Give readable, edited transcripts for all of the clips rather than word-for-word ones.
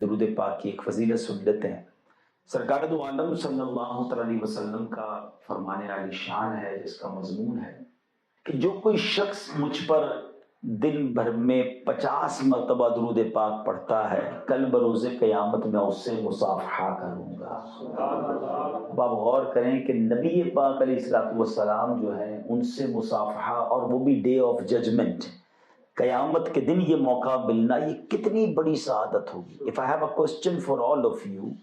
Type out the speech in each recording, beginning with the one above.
درود پاک کی ایک فضیلت سن لیتے ہیں۔ سرکار دو عالم صلی اللہ علیہ وسلم کا فرمان عالی شان ہے، جس کا مضمون ہے کہ جو کوئی شخص مجھ پر دن بھر میں 50 مرتبہ درود پاک پڑھتا ہے، کل بروز قیامت میں اس سے مصافحہ کروں گا۔ اب آپ غور کریں کہ نبی پاک علیہ السلام جو ہیں ان سے مصافحہ، اور وہ بھی ڈے آف ججمنٹ، قیامت کے دن یہ موقع ملنا، یہ کتنی بڑی سعادت ہوگی۔ If I have a question for all of you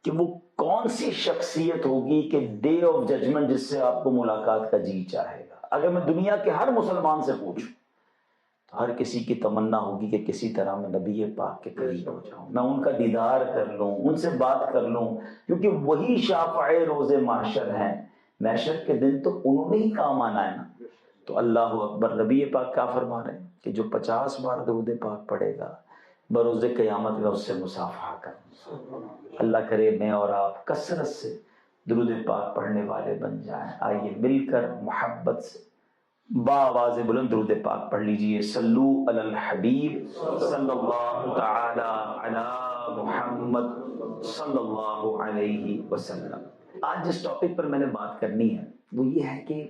کہ وہ کون سی شخصیت ہوگی کہ ڈے آف ججمنٹ جس سے آپ کو ملاقات کا جی چاہے گا؟ اگر میں دنیا کے ہر مسلمان سے پوچھوں تو ہر کسی کی تمنا ہوگی کہ کسی طرح میں نبی پاک کے قریب ہو جاؤں، میں ان کا دیدار کر لوں، ان سے بات کر لوں، کیونکہ وہی شافع روز محشر ہیں۔ محشر کے دن تو انہوں نے ہی کام آنا ہے نا۔ تو اللہ اکبر، نبی پاک کیا فرما رہے ہیں کہ جو 50 بار درود پاک پڑھے گا بروز قیامت میں اس سے مصافحہ کروں۔ اللہ کرے میں اور آپ کثرت سے درود پاک پڑھنے والے بن جائیں۔ آئیے مل کر محبت سے بآواز بلند درود پاک پڑھ لیجئے۔ صلو علی الحبیب صلی اللہ تعالی علی محمد صلی اللہ علیہ وسلم۔ آج جس ٹاپک پر میں نے بات کرنی ہے وہ یہ ہے کہ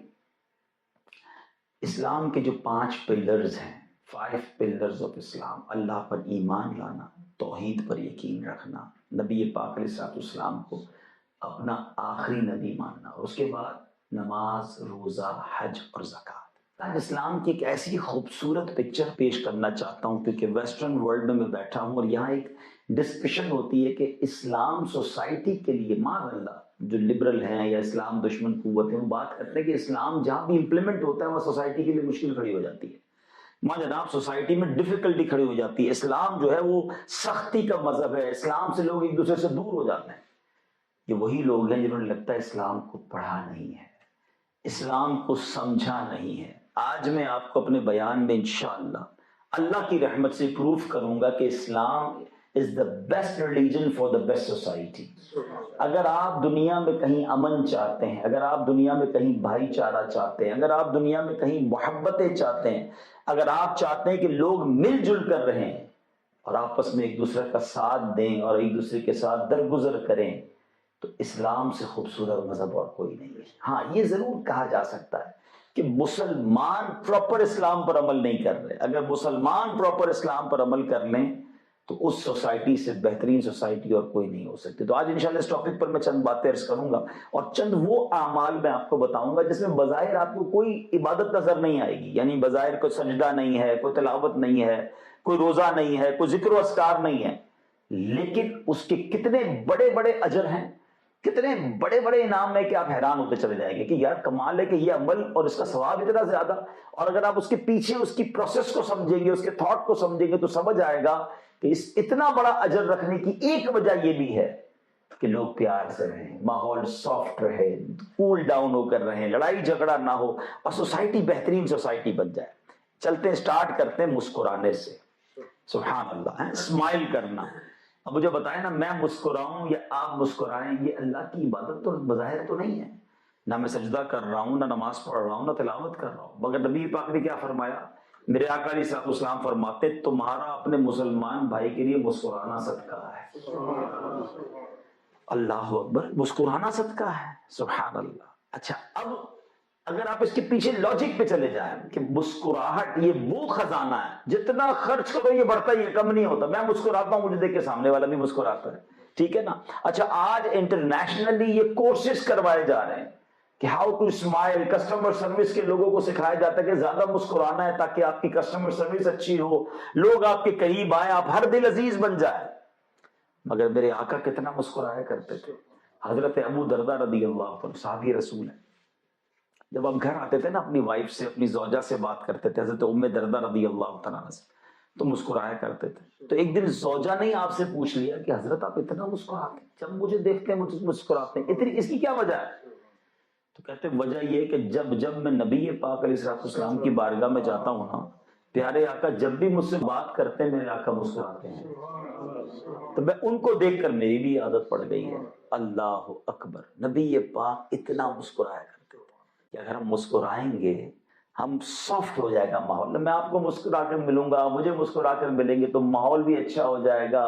اسلام کے جو 5 پلرز ہیں، 5 پلرز آف اسلام، اللہ پر ایمان لانا، توحید پر یقین رکھنا، نبی پاک علیہ السلام کو اپنا آخری نبی ماننا، اور اس کے بعد نماز، روزہ، حج اور زکوٰۃ۔ آج اسلام کی ایک ایسی خوبصورت پکچر پیش کرنا چاہتا ہوں، کیونکہ ویسٹرن ورلڈ میں بیٹھا ہوں اور یہاں ایک ڈسکشن ہوتی ہے کہ اسلام سوسائٹی کے لیے، معاذ اللہ جو لبرل ہیں یا اسلام دشمن قوت ہیں وہ بات کرتے ہیں کہ اسلام جہاں بھی امپلیمنٹ ہوتا ہے وہاں سوسائٹی کے لیے مشکل کھڑی ہو جاتی ہے۔ ماں جناب سوسائٹی میں ڈیفیکلٹی کھڑی ہو جاتی ہے۔ اسلام جو ہے وہ سختی کا مذہب ہے، اسلام سے لوگ ایک دوسرے سے دور ہو جاتے ہیں۔ یہ وہی لوگ ہیں جنہوں نے لگتا ہے اسلام کو پڑھا نہیں ہے، اسلام کو سمجھا نہیں ہے۔ آج میں آپ کو اپنے بیان میں انشاءاللہ اللہ کی رحمت سے پروف کروں گا کہ اسلام is the best religion for the best society۔ اگر آپ دنیا میں کہیں امن چاہتے ہیں، اگر آپ دنیا میں کہیں بھائی چارہ چاہتے ہیں، اگر آپ دنیا میں کہیں محبتیں چاہتے ہیں، اگر آپ چاہتے ہیں کہ لوگ مل جل کر رہیں اور آپس میں ایک دوسرے کا ساتھ دیں اور ایک دوسرے کے ساتھ درگزر کریں، تو اسلام سے خوبصورت مذہب اور کوئی نہیں ہے۔ ہاں یہ ضرور کہا جا سکتا ہے کہ مسلمان پراپر اسلام پر عمل نہیں کر رہے۔ اگر مسلمان پراپر اسلام پر عمل کر لیں تو اس سوسائٹی سے بہترین سوسائٹی اور کوئی نہیں ہو سکتی۔ تو آج انشاءاللہ اس ٹاپک پر میں چند باتیں عرض کروں گا اور چند وہ اعمال میں آپ کو بتاؤں گا جس میں بظاہر آپ کو کوئی عبادت نظر نہیں آئے گی، یعنی بظاہر کوئی سجدہ نہیں ہے، کوئی تلاوت نہیں ہے، کوئی روزہ نہیں ہے، کوئی ذکر و اذکار نہیں ہے، لیکن اس کے کتنے بڑے بڑے اجر ہیں، کتنے بڑے بڑے انعام ہے کہ آپ حیران ہوتے چلے جائیں گے کہ یار کمال ہے کہ یہ عمل اور اس کا ثواب اتنا زیادہ۔ اور اگر آپ اس کے پیچھے اس کی پروسیس کو سمجھیں گے، اس کے تھاٹ کو سمجھیں گے تو سمجھ آئے گا کہ اس اتنا بڑا اجر رکھنے کی ایک وجہ یہ بھی ہے کہ لوگ پیار سے رہیں، ماحول سافٹ رہے، کول ڈاؤن ہو کر رہیں، لڑائی جھگڑا نہ ہو اور سوسائٹی بہترین سوسائٹی بن جائے۔ چلتے ہیں، سٹارٹ کرتے ہیں مسکرانے سے۔ سبحان اللہ، اسمائل کرنا۔ اب مجھے بتائیں نا، میں مسکراؤں یا آپ مسکرائیں، یہ اللہ کی عبادت تو بظاہر تو نہیں ہے، نہ میں سجدہ کر رہا ہوں، نہ نماز پڑھ رہا ہوں، نہ تلاوت کر رہا ہوں، مگر نبی پاک نے کیا فرمایا؟ میرے آقا علیہ السلام فرماتے تمہارا اپنے مسلمان بھائی کے لیے مسکرانا صدقہ ہے۔ اللہ اکبر، مسکرانا صدقہ ہے، سبحان اللہ۔ اچھا اب اگر آپ اس کے پیچھے لاجک پہ چلے جائیں کہ مسکراہٹ یہ وہ خزانہ ہے، جتنا خرچ کرو یہ بڑھتا ہی ہے، کم نہیں ہوتا۔ میں مسکراتا ہوں، مجھے دیکھ کے سامنے والا بھی مسکراتا ہے، ٹھیک ہے نا؟ اچھا آج انٹرنیشنلی یہ کورسز کروائے جا رہے ہیں کہ how to smile, customer service کے لوگوں کو سکھایا جاتا ہے کہ زیادہ مسکرانا ہے تاکہ آپ کی کسٹمر سروس اچھی ہو، لوگ آپ کے قریب آئیں، آپ ہر دل عزیز بن جائے۔ مگر میرے آقا کتنا مسکرایا کرتے تھے۔ حضرت ابو دردہ رضی اللہ عنہ صحابی رسول ہیں، جب آپ گھر آتے تھے نا اپنی وائف سے، اپنی زوجہ سے بات کرتے تھے، حضرت ام دردہ رضی اللہ تعالیٰ سے، تو مسکرایا کرتے تھے۔ تو ایک دن زوجہ نے آپ سے پوچھ لیا کہ حضرت آپ اتنا مسکراتے ہیں، جب مجھے دیکھتے ہیں مجھے مسکراتے ہیں، اتنی اس کی کیا وجہ ہے؟ تو کہتے ہیں وجہ یہ کہ جب میں نبی پاک علیہ السلام کی بارگاہ میں جاتا ہوں نا، پیارے آقا جب بھی مجھ سے بات کرتے ہیں میرے آقا مسکراتے ہیں، تو میں ان کو دیکھ کر میری بھی عادت پڑ گئی ہے۔ اللہ اکبر، نبی پاک اتنا مسکرایا کرتے تھے کہ اگر ہم مسکرائیں گے ہم سافٹ ہو جائے گا ماحول۔ میں آپ کو مسکرا کر ملوں گا، مجھے مسکرا کر ملیں گے تو ماحول بھی اچھا ہو جائے گا،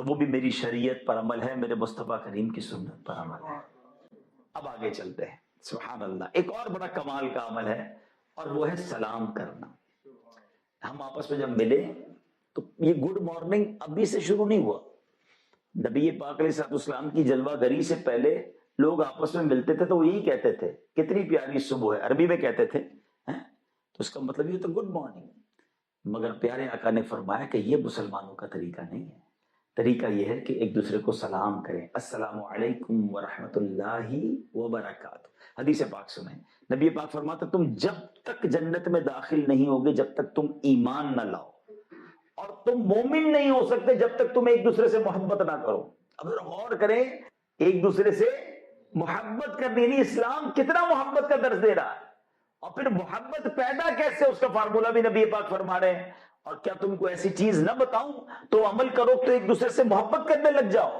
تو وہ بھی میری شریعت پر عمل ہے، میرے مصطفیٰ کریم کی سنت پر عمل ہے۔ اب آگے چلتے ہیں۔ سبحان اللہ، ایک اور بڑا کمال کا عمل ہے اور وہ ہے سلام کرنا۔ ہم آپس میں جب ملے تو یہ گڈ مارننگ ابھی سے شروع نہیں ہوا۔ نبی پاک علیہ السلام کی جلوہ گری سے پہلے لوگ آپس میں ملتے تھے تو وہ یہی کہتے تھے کتنی پیاری صبح ہے، عربی میں کہتے تھے، تو اس کا مطلب یہ تو گڈ مارننگ۔ مگر پیارے آقا نے فرمایا کہ یہ مسلمانوں کا طریقہ نہیں ہے۔ طریقہ یہ ہے کہ ایک دوسرے کو سلام کریں، السلام علیکم ورحمۃ اللہ وبرکاتہ۔ حدیث پاک سنیں، نبی پاک فرماتا تم جب تک جنت میں داخل نہیں ہوگے جب تک تم ایمان نہ لاؤ، اور تم مومن نہیں ہو سکتے جب تک تم ایک دوسرے سے محبت نہ کرو۔ اب غور کریں، ایک دوسرے سے محبت کرنی، نہیں اسلام کتنا محبت کا درس دے رہا ہے، اور پھر محبت پیدا کیسے، اس کا فارمولہ بھی نبی پاک فرما رہے ہیں۔ اور کیا تم کو ایسی چیز نہ بتاؤں تو عمل کرو تو ایک دوسرے سے محبت کرنے لگ جاؤ۔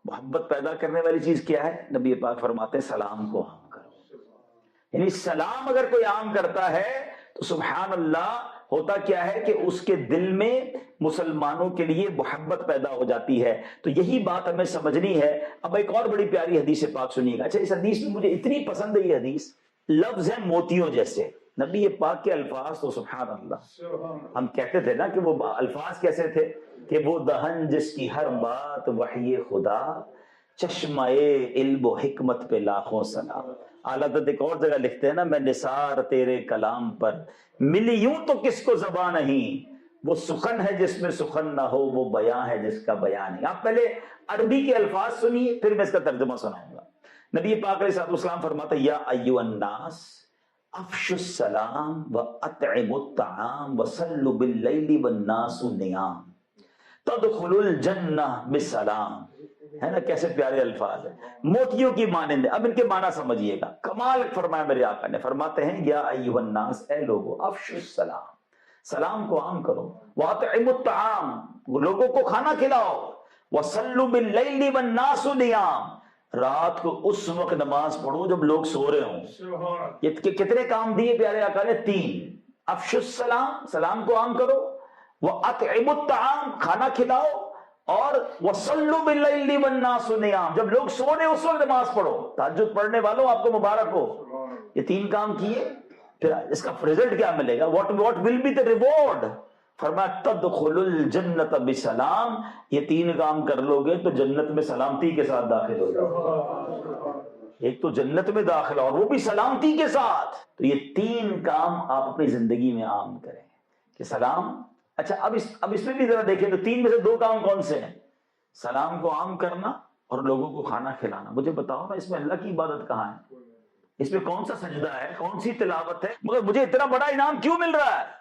محبت پیدا کرنے والی چیز کیا ہے؟ نبی پاک فرماتے ہیں سلام کو عام کرو۔ یعنی سلام اگر کوئی عام کرتا ہے تو سبحان اللہ ہوتا کیا ہے کہ اس کے دل میں مسلمانوں کے لیے محبت پیدا ہو جاتی ہے۔ تو یہی بات ہمیں سمجھنی ہے۔ اب ایک اور بڑی پیاری حدیث پاک سنیے گا۔ اچھا، اس حدیث میں مجھے اتنی پسند ہے، یہ حدیث لفظ ہے موتیوں جیسے۔ نبی پاک کے الفاظ تو سبحان اللہ، ہم کہتے تھے نا کہ وہ الفاظ کیسے تھے کہ وہ دہن جس کی ہر بات وحی خدا، چشمہ علم و حکمت پہ لاکھوں سلام۔ اعلیٰ حضرت ایک اور جگہ لکھتے ہیں نا، میں نثار تیرے کلام پر ملی یوں تو کس کو زبان نہیں، وہ سخن ہے جس میں سخن نہ ہو، وہ بیان ہے جس کا بیان نہیں۔ آپ پہلے عربی کے الفاظ سنیے پھر میں اس کا ترجمہ سناؤں گا۔ نبی پاک علیہ السلام فرماتا یا ایھا الناس افشوا السلام واطعموا الطعام وصلوا باللیل والناس نیام تدخلوا الجنہ بسلام۔ ہے نا کیسے پیارے الفاظ ہیں، موتیوں کی مانند۔ اب ان کے معنی سمجھیے گا، کمال فرمایا میرے آقا نے۔ فرماتے ہیں یا ایھا الناس، اے لوگو، افشوا السلام، سلام کو عام کرو، واطعموا الطعام، لوگوں کو کھانا کھلاؤ، وصلوا باللیل والناس نیام، رات کو اس وقت نماز پڑھو جب لوگ سو رہے ہوں۔ یہ کتنے کام دیے پیارے آقا نے؟ 3۔ افشوا السلام، سلام کو عام کرو، واطعموا الطعام، کھانا کھلاؤ، اور وصلوا باللیل والناس نیام، جب لوگ سو رہے اس وقت نماز پڑھو۔ تہجد پڑھنے والوں آپ کو مبارک ہو، یہ 3 کام کیے، پھر اس کا رزلٹ کیا ملے گا؟ what will be the reward؟ فرمایا تدخلوا الجنۃ بسلام، یہ 3 کام کر لو گے تو جنت میں سلامتی کے ساتھ داخل ہو جاؤ۔ ایک تو جنت میں داخل اور وہ بھی سلامتی کے ساتھ۔ تو یہ 3 کام آپ اپنی زندگی میں عام کریں کہ سلام۔ اچھا، اب اس میں بھی ذرا دیکھیں تو 3 میں سے 2 کام کون سے ہیں؟ سلام کو عام کرنا اور لوگوں کو کھانا کھلانا۔ مجھے بتاؤ نا، اس میں اللہ کی عبادت کہاں ہے؟ اس میں کون سا سجدہ ہے، کون سی تلاوت ہے؟ مگر مجھے اتنا بڑا انعام کیوں مل رہا ہے؟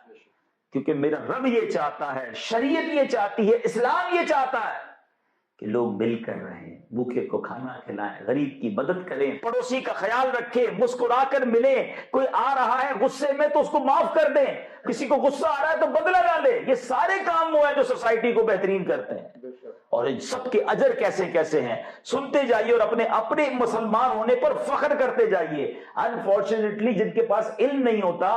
کیونکہ میرا رب یہ چاہتا ہے، شریعت یہ چاہتی ہے، اسلام یہ چاہتا ہے کہ لوگ مل کر رہیں، بھوکے کو کھانا کھلائیں، غریب کی مدد کریں، پڑوسی کا خیال رکھیں، مسکرا کر ملیں، کوئی آ رہا ہے غصے میں تو اس کو معاف کر دیں، کسی کو غصہ آ رہا ہے تو بدلہ نہ لیں۔ یہ سارے کام وہ ہیں جو سوسائٹی کو بہترین کرتے ہیں، اور ان سب کے اجر کیسے کیسے ہیں سنتے جائیے اور اپنے مسلمان ہونے پر فخر کرتے جائیے۔ انفارچونیٹلی جن کے پاس علم نہیں ہوتا،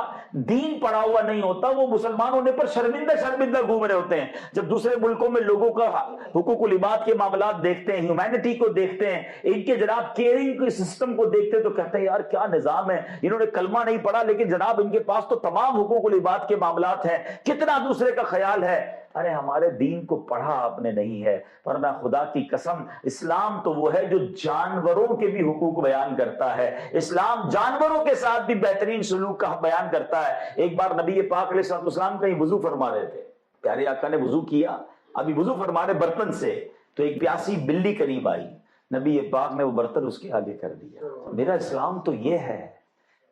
دین پڑھا ہوا نہیں ہوتا، وہ مسلمان ہونے پر شرمندہ گھوم رہے ہوتے ہیں۔ جب دوسرے ملکوں میں لوگوں کا حقوق العباد کے معاملات دیکھتے ہیں، ہیومینٹی کو دیکھتے ہیں، ان کے جناب کیئرنگ کے سسٹم کو دیکھتے ہیں تو کہتے ہیں یار کیا نظام ہے، انہوں نے کلمہ نہیں پڑھا لیکن جناب ان کے پاس تو تمام حقوق العباد کے معاملات ہیں، کتنا دوسرے کا خیال ہے۔ ارے ہمارے دین کو پڑھا آپ نے نہیں ہے، ورنہ خدا کی قسم اسلام تو وہ ہے جو جانوروں کے بھی حقوق بیان کرتا ہے، اسلام جانوروں کے ساتھ بھی بہترین سلوک کا بیان کرتا ہے۔ ایک بار نبی پاک علیہ السلام کہیں وضو فرما رہے تھے، پیارے آقا نے وضو کیا، ابھی وضو فرما رہے برتن سے، تو ایک پیاسی بلی قریب آئی، نبی پاک نے وہ برتن اس کے آگے کر دیا۔ میرا اسلام تو یہ ہے،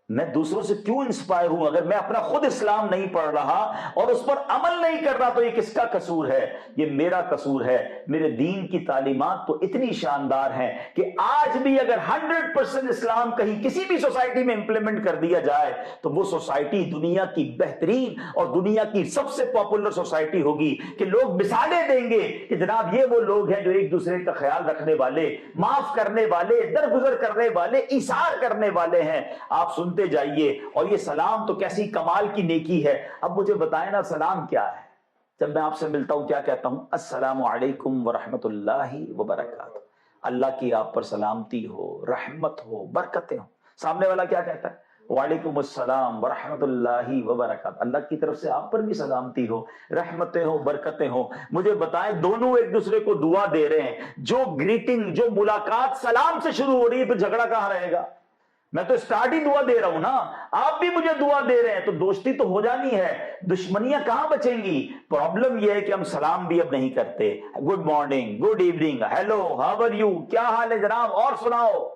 میں دوسروں سے کیوں انسپائر ہوں؟ اگر میں اپنا خود اسلام نہیں پڑھ رہا اور اس پر عمل نہیں کر رہا تو یہ کس کا قصور ہے؟ یہ میرا قصور ہے۔ میرے دین کی تعلیمات تو اتنی شاندار ہیں کہ آج بھی اگر 100% اسلام کہیں کسی بھی سوسائٹی میں امپلیمنٹ کر دیا جائے تو وہ سوسائٹی دنیا کی بہترین اور دنیا کی سب سے پاپولر سوسائٹی ہوگی، کہ لوگ مثالیں دیں گے کہ جناب یہ وہ لوگ ہیں جو ایک دوسرے کا خیال رکھنے والے، معاف کرنے والے، درگزر کرنے والے، ایثار کرنے والے ہیں۔ آپ سنتے جائیے۔ اور یہ سلام تو کیسی کمال کی نیکی ہے۔ اب مجھے بتائیں نا، سلام کیا ہے؟ جب میں آپ سے ملتا ہوں کیا کہتا ہوں؟ السلام علیکم ورحمۃ اللہ وبرکاتہ، اللہ کی آپ پر سلامتی ہو، رحمت ہو، برکتیں ہوں۔ سامنے والا کیا کہتا ہے؟ وعلیکم السلام ورحمۃ اللہ وبرکاتہ، اللہ کی طرف سے آپ پر بھی سلامتی ہو، رحمتیں ہو، برکتیں ہو۔ مجھے بتائیں دونوں ایک دوسرے کو دعا دے رہے ہیں، جو گریٹنگ، جو ملاقات سلام سے شروع ہو رہی ہے، پھر جھگڑا کہاں رہے گا؟ میں تو اسٹارٹ ہی دعا دے رہا ہوں نا، آپ بھی مجھے دعا دے رہے ہیں، تو دوستی تو ہو جانی ہے، دشمنیاں کہاں بچیں گی؟ پرابلم یہ ہے کہ ہم سلام بھی اب نہیں کرتے، good morning, good evening, hello, how are you, کیا حال ہے جناب، اور سناؤ۔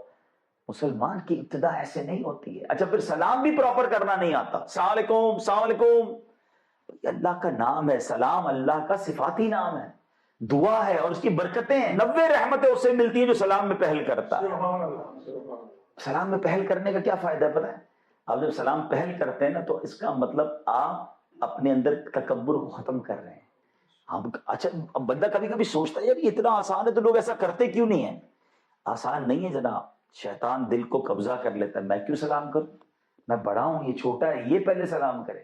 مسلمان کی ابتدا ایسے نہیں ہوتی ہے۔ اچھا پھر سلام بھی پراپر کرنا نہیں آتا، السلام علیکم، السلام علیکم۔ اللہ کا نام ہے سلام، اللہ کا صفاتی نام ہے، دعا ہے، اور اس کی برکتیں 90 رحمتیں اسے ملتی ہیں جو سلام میں پہل کرتا ہے۔ سلام میں پہل کرنے کا کیا فائدہ ہے پتہ ہے؟ آپ جب سلام پہل کرتے ہیں نا تو اس کا مطلب آپ اپنے اندر تکبر کو ختم کر رہے ہیں۔ اچھا اب بندہ کبھی کبھی سوچتا ہے یار یہ اتنا آسان ہے تو لوگ ایسا کرتے کیوں نہیں ہیں؟ آسان نہیں ہے جناب، شیطان دل کو قبضہ کر لیتا ہے۔ میں کیوں سلام کروں؟ میں بڑا ہوں، یہ چھوٹا ہے، یہ پہلے سلام کرے۔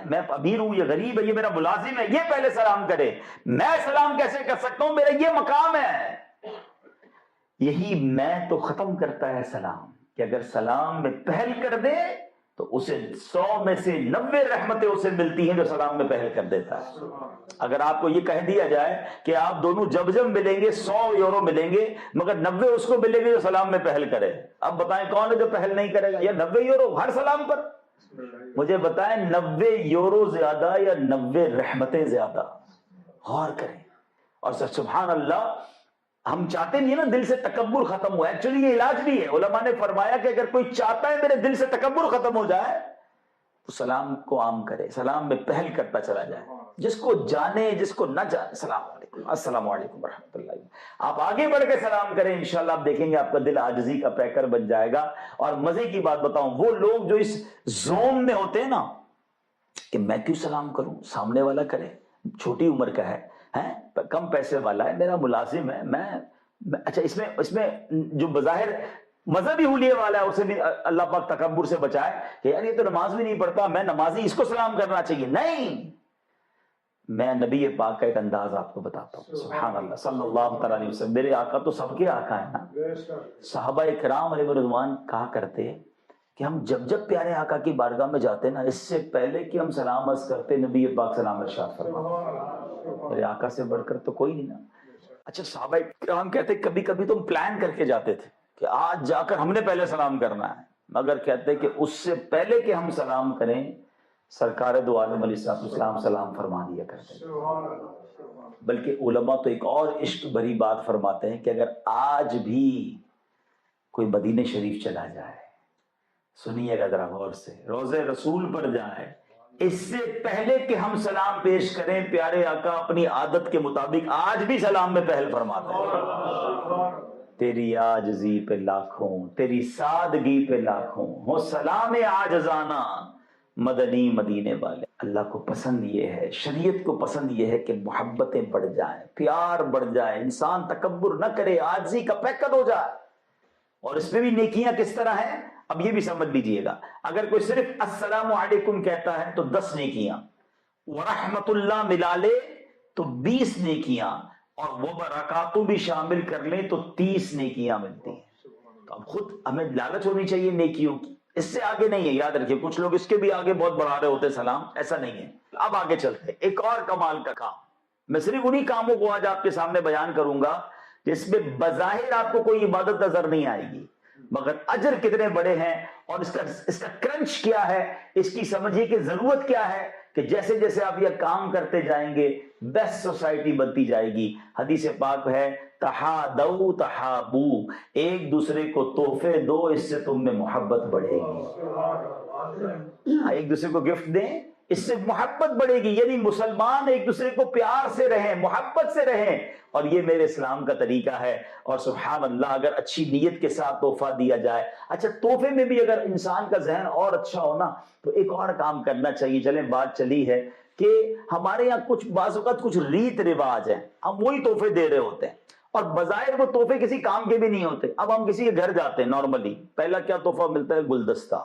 میں امیر ہوں، یہ غریب ہے، یہ میرا ملازم ہے، یہ پہلے سلام کرے۔ میں سلام کیسے کر سکتا ہوں؟ میرا یہ مقام ہے۔ یہی میں تو ختم کرتا ہے سلام، کہ اگر سلام میں پہل کر دے تو اسے 100 میں سے 90 رحمتیں اسے ملتی ہیں جو سلام میں پہل کر دیتا ہے۔ اگر آپ کو یہ کہہ دیا جائے کہ آپ دونوں جب ملیں گے 100 یورو ملیں گے، مگر 90 اس کو ملیں گے جو سلام میں پہل کرے، اب بتائیں کون ہے جو پہل نہیں کرے گا؟ یا 90 یورو ہر سلام پر؟ مجھے بتائیں 90 یورو زیادہ یا 90 رحمتیں زیادہ؟ غور کریں۔ اور سبحان اللہ، ہم چاہتے نہیں نا دل سے تکبر ختم ہو، ایکچولی یہ علاج بھی ہے۔ علماء نے فرمایا کہ اگر کوئی چاہتا ہے میرے دل سے تکبر ختم ہو جائے تو سلام کو عام کرے، سلام میں پہل کرتا چلا جائے، جس کو جانے جس کو نہ جانے، السلام علیکم، السلام علیکم ورحمۃ اللہ، آپ آگے بڑھ کے سلام کریں، انشاءاللہ آپ دیکھیں گے آپ کا دل عاجزی کا پیکر بن جائے گا۔ اور مزے کی بات بتاؤں، وہ لوگ جو اس زون میں ہوتے ہیں نا کہ میں کیوں سلام کروں، سامنے والا کرے، چھوٹی عمر کا ہے، کم پیسے والا ہے، میرا ملازم ہے، میں اچھا اس میں جو بظاہر مذہبی حلیے والا ہے اسے بھی اللہ پاک تکبر سے بچائے کہ یار یہ تو نماز بھی نہیں پڑھتا، میں نمازی، اس کو سلام کرنا چاہیے۔ نہیں، میں نبی پاک کا ایک انداز آپ کو بتاتا ہوں، سبحان اللہ صلی اللہ تعالیٰ علیہ وسلم، میرے آقا تو سب کے آقا ہیں نا۔ صحابہ کرام علیہ رضوان کہا کرتے کہ ہم جب پیارے آقا کی بارگاہ میں جاتے نا، اس سے پہلے کہ ہم سلام عرض کرتے نبی پاک سلام ارشاد فرماتے، میرے آقا سے بڑھ کر تو کوئی نہیں نا۔ اچھا صحابہ کرام کہتے کبھی کبھی تو ہم پلان کر کے جاتے تھے کہ آج جا کر ہم نے پہلے سلام کرنا ہے، مگر کہتے کہ اس سے پہلے کہ ہم سلام کریں سرکار دو عالم علیہ السلام سلام فرما دیا کرتے۔ بلکہ علماء تو ایک اور عشق بھری بات فرماتے ہیں کہ اگر آج بھی کوئی مدینہ شریف چلا جائے، سنیے گا ذرا غور سے، روضہ رسول پر جائے، اس سے پہلے کہ ہم سلام پیش کریں پیارے آقا اپنی عادت کے مطابق آج بھی سلام میں پہل فرماتے ہیں۔ تیری عاجزی پہ لاکھوں، تیری سادگی پہ لاکھوں، ہو سلام عاجزانہ مدنی مدینے والے۔ اللہ کو پسند یہ ہے، شریعت کو پسند یہ ہے کہ محبتیں بڑھ جائیں، پیار بڑھ جائے، انسان تکبر نہ کرے، عاجزی کا پیکر ہو جائے۔ اور اس میں بھی نیکیاں کس طرح ہیں اب یہ بھی سمجھ لیجئے گا۔ اگر کوئی صرف السلام علیکم کہتا ہے تو 10 نیکیاں، ورحمت اللہ ملا لے تو 20 نیکیاں، اور وہ برکاتوں بھی شامل کر لیں تو 30 نیکیاں ملتی ہیں۔ تو اب خود ہمیں لالچ ہونی چاہیے نیکیوں کی، اس سے آگے نہیں ہے، یاد رکھیے کچھ لوگ اس کے بھی آگے بہت بڑھا رہے ہوتے سلام، ایسا نہیں ہے۔ اب آگے چلتے ایک اور کمال کا کام، میں صرف انہی کاموں کو آج آپ کے سامنے بیان کروں گا جس میں بظاہر آپ کو کوئی عبادت نظر نہیں آئے گی، مگر اجر کتنے بڑے ہیں، اور اس کا کرنچ کیا ہے، اس کی سمجھیے کہ ضرورت کیا ہے، کہ جیسے جیسے آپ یہ کام کرتے جائیں گے بیسٹ سوسائٹی بنتی جائے گی۔ حدیث پاک ہے تحادو تحابو، ایک دوسرے کو تحفے دو، اس سے تم میں محبت بڑھے گی۔ ایک دوسرے کو گفٹ دیں، اس سے محبت بڑھے گی، یعنی مسلمان ایک دوسرے کو پیار سے رہیں، محبت سے رہیں، اور یہ میرے اسلام کا طریقہ ہے۔ اور سبحان اللہ اگر اچھی نیت کے ساتھ تحفہ دیا جائے، اچھا تحفے میں بھی اگر انسان کا ذہن اور اچھا ہونا تو ایک اور کام کرنا چاہیے۔ چلیں بات چلی ہے کہ ہمارے یہاں کچھ بعض اوقات کچھ ریت رواج ہیں، ہم وہی تحفے دے رہے ہوتے ہیں اور بظاہر وہ تحفے کسی کام کے بھی نہیں ہوتے۔ اب ہم کسی کے گھر جاتے ہیں، نارملی پہلا کیا تحفہ ملتا ہے؟ گلدستہ۔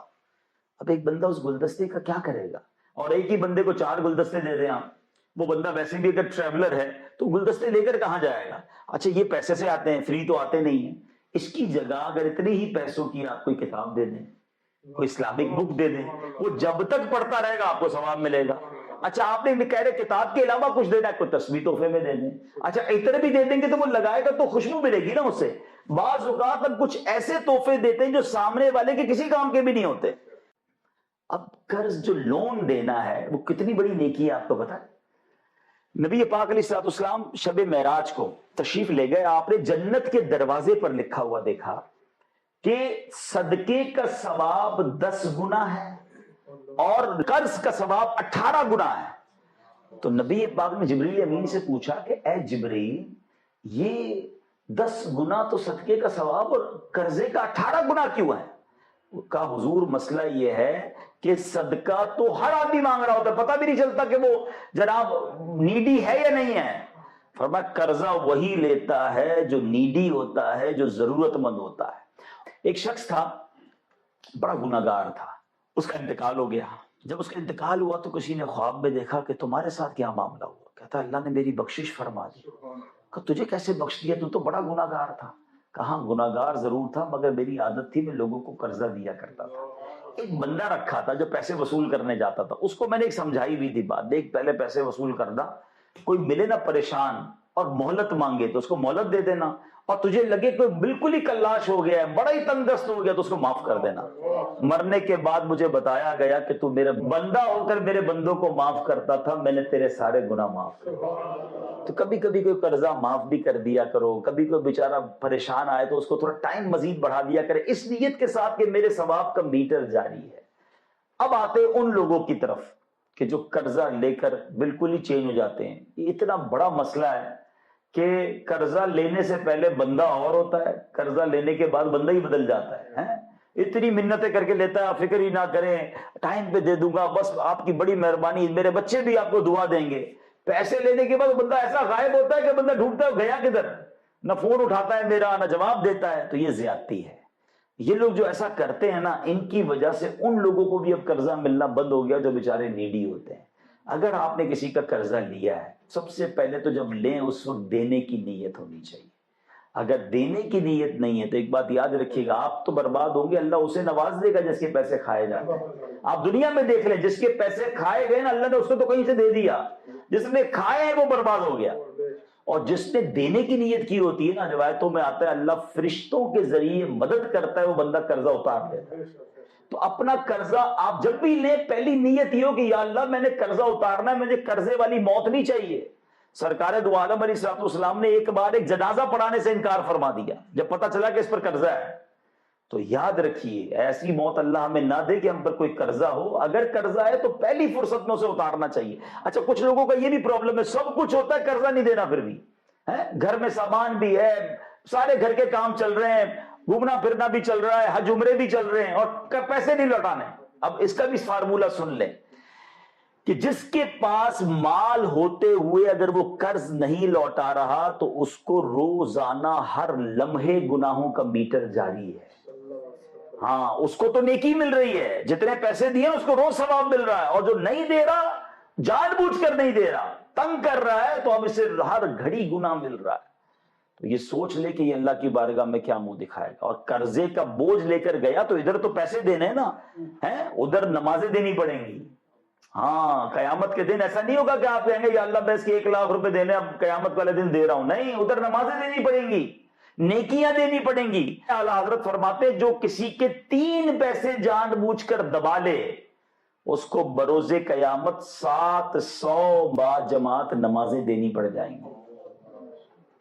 اب ایک بندہ اس گلدستے کا کیا کرے گا، اور ایک ہی بندے کو 4 گلدستے دے دیں آپ، وہ بندہ ویسے بھی اگر ٹریولر ہے تو گلدستے لے کر کہاں جائے گا؟ اچھا یہ پیسے سے آتے ہیں، فری تو آتے نہیں ہیں. اس کی جگہ اگر اتنے ہی پیسوں کی آپ کوئی کتاب دے دیں، کوئی اسلامک بک دے دیں، وہ جب تک پڑھتا رہے گا آپ کو ثواب ملے گا. اچھا آپ نے کہہ رہے کتاب کے علاوہ کچھ دینا ہے، کوئی تسبیح تحفے میں دے دیں. اچھا اتنے بھی دے دیں گے تو وہ لگائے گا تو خوشبو ملے گی نا اس سے. بعض اوقات ہم کچھ ایسے تحفے دیتے ہیں جو سامنے والے کے کسی کام کے بھی نہیں ہوتے. اب قرض جو لون دینا ہے وہ کتنی بڑی نیکی ہے آپ کو پتا ہے؟ نبی پاک علیہ الصلوۃ والسلام شب معراج کو تشریف لے گئے، آپ نے جنت کے دروازے پر لکھا ہوا دیکھا کہ صدقے کا ثواب 10 گنا ہے اور قرض کا ثواب 18 گنا ہے. تو نبی پاک نے جبریل امین سے پوچھا کہ اے جبریل، یہ 10 گنا تو صدقے کا ثواب اور قرضے کا 18 گنا کیوں ہے؟ کہا حضور مسئلہ یہ ہے کہ صدقہ تو ہر آدمی مانگ رہا ہوتا ہے، پتہ بھی نہیں چلتا کہ وہ جناب نیڈی ہے یا نہیں ہے. فرمایا قرضہ وہی لیتا ہے جو نیڈی ہوتا ہے، جو ضرورت مند ہوتا ہے. ایک شخص تھا، بڑا گناہگار تھا، اس کا انتقال ہو گیا. جب اس کا انتقال ہوا تو کسی نے خواب میں دیکھا کہ تمہارے ساتھ کیا معاملہ ہوا. کہتا اللہ نے میری بخشش فرما دی. کہ تجھے کیسے بخش دیا، تو بڑا گناہگار تھا. کہاں گناہگار ضرور تھا مگر میری عادت تھی میں لوگوں کو قرضہ دیا کرتا تھا. ایک بندہ رکھا تھا جو پیسے وصول کرنے جاتا تھا، اس کو میں نے ایک سمجھائی ہوئی تھی بات، دیکھ پہلے پیسے وصول کرنا، کوئی ملے نا پریشان اور مہلت مانگے تو اس کو مہلت دے دینا، اور تجھے لگے کوئی بالکل ہی کلاش ہو گیا ہے، بڑا ہی تنگ دست ہو گیا تو اس کو معاف کر دینا. مرنے کے بعد مجھے بتایا گیا کہ تو میرا بندہ ہو کر میرے بندوں کو معاف کرتا تھا، میں نے تیرے سارے گناہ معاف کر دیے. تو کبھی کبھی کوئی قرضہ معاف بھی کر دیا کرو، کبھی کوئی بیچارہ پریشان آئے تو اس کو تھوڑا ٹائم مزید بڑھا دیا کرے، اس نیت کے ساتھ کہ میرے ثواب کا میٹر جاری ہے. اب آتے ان لوگوں کی طرف کہ جو قرضہ لے کر بالکل ہی چینج ہو جاتے ہیں. یہ اتنا بڑا مسئلہ ہے کہ قرضہ لینے سے پہلے بندہ اور ہوتا ہے، قرضہ لینے کے بعد بندہ ہی بدل جاتا ہے. اتنی منتیں کر کے لیتا ہے، آپ فکر ہی نہ کریں، ٹائم پہ دے دوں گا، بس آپ کی بڑی مہربانی، میرے بچے بھی آپ کو دعا دیں گے. پیسے لینے کے بعد بندہ ایسا غائب ہوتا ہے کہ بندہ ڈھونڈتا ہے گیا کدھر، نہ فون اٹھاتا ہے میرا، نہ جواب دیتا ہے. تو یہ زیادتی ہے. یہ لوگ جو ایسا کرتے ہیں نا، ان کی وجہ سے ان لوگوں کو بھی اب قرضہ ملنا بند ہو گیا جو بیچارے نیڈی ہوتے ہیں. اگر آپ نے کسی کا قرضہ لیا ہے، سب سے پہلے تو جب لیں اس وقت دینے کی نیت ہونی چاہیے. اگر دینے کی نیت نہیں ہے تو ایک بات یاد رکھیے گا، آپ تو برباد ہوں گے، اللہ اسے نواز دے گا جس کے پیسے کھائے جاتے ہیں. آپ دنیا میں دیکھ لیں، جس کے پیسے کھائے گئے نا، اللہ نے اس کو تو کہیں سے دے دیا. جس نے کھائے ہیں وہ برباد ہو گیا. اور جس نے دینے کی نیت کی ہوتی ہے نا، روایتوں میں آتا ہے اللہ فرشتوں کے ذریعے مدد کرتا ہے، وہ بندہ قرضہ اتار دیتا ہے. تو اپنا قرضہ آپ جب بھی لیں، پہلی نیت یہ ہو کہ یا اللہ میں نے قرضہ اتارنا ہے، مجھے قرضے والی موت نہیں چاہیے. سرکار دو عالم علیہ الصلوۃ والسلام نے ایک بار ایک جنازہ پڑھانے سے انکار فرما دیا جب پتہ چلا کہ اس پر قرضہ ہے. تو یاد رکھیے ایسی موت اللہ ہمیں نہ دے کہ ہم پر کوئی قرضہ ہو. اگر قرضہ ہے تو پہلی فرصت میں اسے اتارنا چاہیے. اچھا کچھ لوگوں کا یہ بھی پرابلم ہے، سب کچھ ہوتا ہے قرضہ نہیں دینا، پھر بھی گھر میں سامان بھی ہے، سارے گھر کے کام چل رہے ہیں، گھومنا پھرنا بھی چل رہا ہے، حج عمرے بھی چل رہے ہیں، اور پیسے نہیں لوٹانے. اب اس کا بھی فارمولہ سن لیں کہ جس کے پاس مال ہوتے ہوئے اگر وہ قرض نہیں لوٹا رہا تو اس کو روزانہ ہر لمحے گناہوں کا میٹر جاری ہے. ہاں اس کو تو نیکی مل رہی ہے، جتنے پیسے دیے اس کو روز ثواب مل رہا ہے، اور جو نہیں دے رہا، جان بوجھ کر نہیں دے رہا، تنگ کر رہا ہے، تو اب اسے ہر گھڑی گناہ مل رہا ہے. تو یہ سوچ لے کہ یہ اللہ کی بارگاہ میں کیا منہ دکھائے گا. اور قرضے کا بوجھ لے کر گیا تو ادھر تو پیسے دینے ہیں نا، ادھر نمازیں دینی پڑیں گی. ہاں قیامت کے دن ایسا نہیں ہوگا کہ آپ کہیں گے یا اللہ میں اس کے 1 لاکھ روپے دینے اب قیامت والے دن دے رہا ہوں. نہیں، ادھر نمازیں دینی پڑیں گی، نیکیاں دینی پڑیں گی. اعلیٰ حضرت فرماتے جو کسی کے 3 پیسے جان بوجھ کر دبا لے اس کو بروز قیامت 700 با جماعت نمازیں دینی پڑ جائیں گی.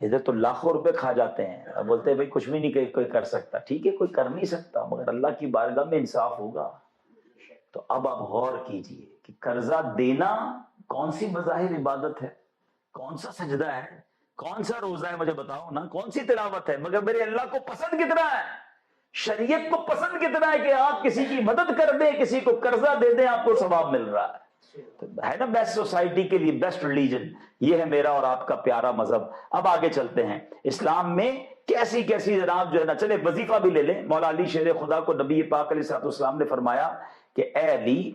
ادھر تو لاکھوں روپے کھا جاتے ہیں، بولتے ہیں بھائی کچھ بھی نہیں کوئی کر سکتا. ٹھیک ہے کوئی کر نہیں سکتا مگر اللہ کی بارگاہ میں انصاف ہوگا. تو اب آپ غور کیجئے کہ قرضہ دینا کون سی بظاہر عبادت ہے، کون سا سجدہ ہے، کون سا روزہ ہے، مجھے بتاؤ نا، کون سی تلاوت ہے، مگر میرے اللہ کو پسند کتنا ہے، شریعت کو پسند کتنا ہے کہ آپ کسی کی مدد کر دیں، کسی کو قرضہ دے دیں، آپ کو ثواب مل رہا ہے. ہے نا بیسٹ سوسائٹی کے لیے بیسٹ ریلیجن. یہ ہے میرا اور آپ کا پیارا مذہب. اب آگے چلتے ہیں، اسلام میں کیسی کیسی جناب جو ہے نا، چلے وظیفہ بھی لے لیں. مولا علی شیر خدا کو نبی پاک علیہ الصلوۃ والسلام نے فرمایا کہ اے علی